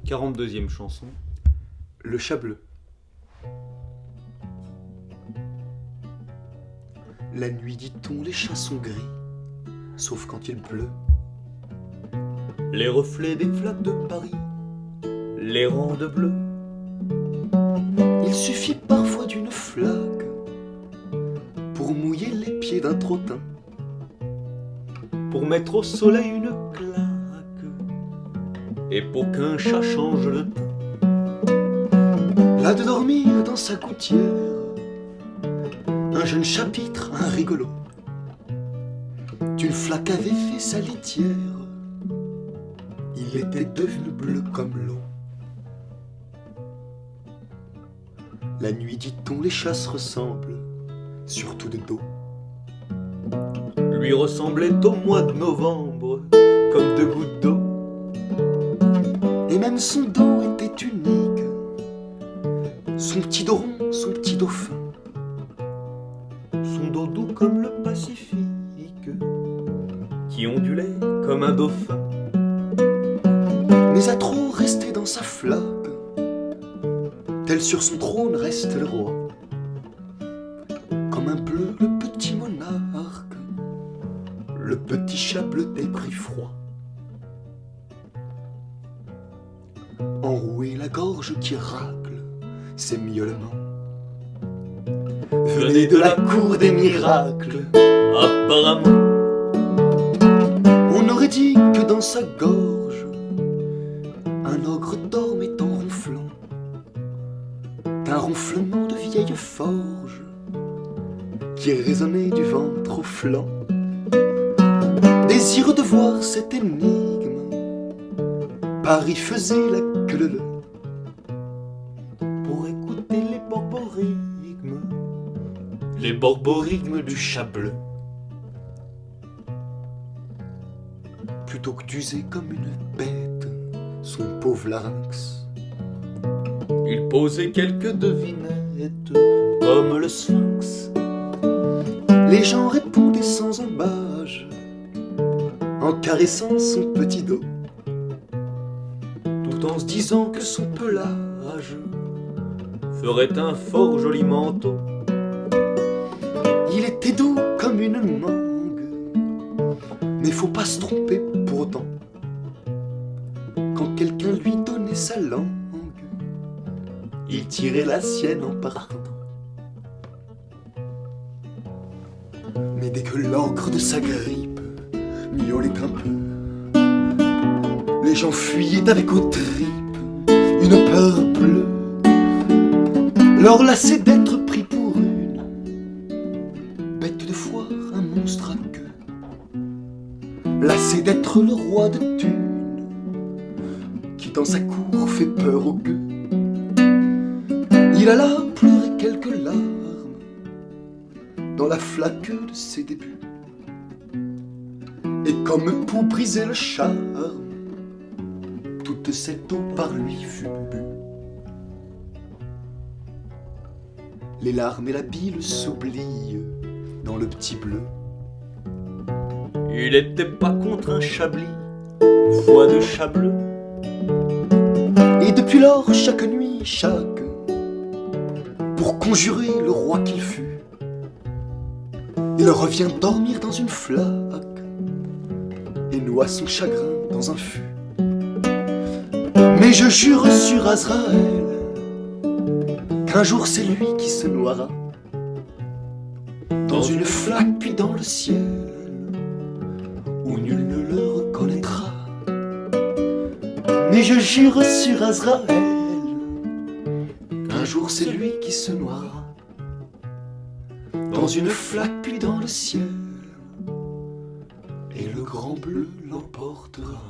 42e chanson. Le chat bleu. La nuit, dit-on, les chats sont gris, sauf quand il pleut. Les reflets des flaques de Paris les rendent bleus. Il suffit parfois d'une flaque pour mouiller les pieds d'un trottin, pour mettre au soleil une claque et pour qu'un chat change de teint. Là de dormir dans sa gouttière un jeune chapitre, un rigolo, d'une flaque avait fait sa litière. Il était devenu bleu comme l'eau. La nuit, dit-on, les chats se ressemblent, surtout de dos. Lui ressemblait au mois de novembre comme deux gouttes d'eau. Et même son dos était unique, son petit dos rond, son petit dos fin, son dos doux comme le Pacifique qui ondulait comme un dauphin. Mais à trop rester dans sa flaque, tel sur son trône reste le roi, comme un bleu le petit monarque, le petit chat bleu des pris froids. Enroué la gorge qui racle ses miaulements. Venez de la cour des miracles, apparemment. On aurait dit que dans sa gorge un ogre dormait en ronflant, d'un ronflement de vieille forge qui résonnait du ventre au flanc. Désireux de voir cette énigme, Paris faisait la queue leu pour écouter les borborigmes du chat bleu. Plutôt que d'user comme une bête son pauvre larynx, il posait quelques devinettes comme le sphinx. Les gens répondaient sans embâge en caressant son petit dos, tout en se disant que son pelage ferait un fort joli manteau. Il était doux comme une mangue, mais faut pas se tromper pour autant. Quand quelqu'un lui donnait sa langue, il tirait la sienne en partant. Mais dès que l'encre de sa grippe miaulait un peu, les gens fuyaient avec aux tripes une peur bleue, leur lassait d'être pris pour une bête de foire, un monstre à queue, lassé d'être le roi de thunes qui dans sa cour fait peur aux gueux. Il alla pleurer quelques larmes dans la flaque de ses débuts, et comme pour briser le charme, toute cette eau par lui fut bue. Les larmes et la bile s'oublient dans le petit bleu. Il était pas contre un chablis, foi de chat bleu. Et depuis lors, chaque nuit, pour conjurer le roi qu'il fut, il revient dormir dans une flaque et noie son chagrin dans un fût. Mais je jure sur Azraël qu'un jour c'est lui qui se noiera dans une flaque puis dans le ciel où nul ne le reconnaîtra. Mais je jure sur Azraël qu'un jour c'est lui qui se noiera dans une flaque puis dans le ciel, et le grand bleu l'emportera.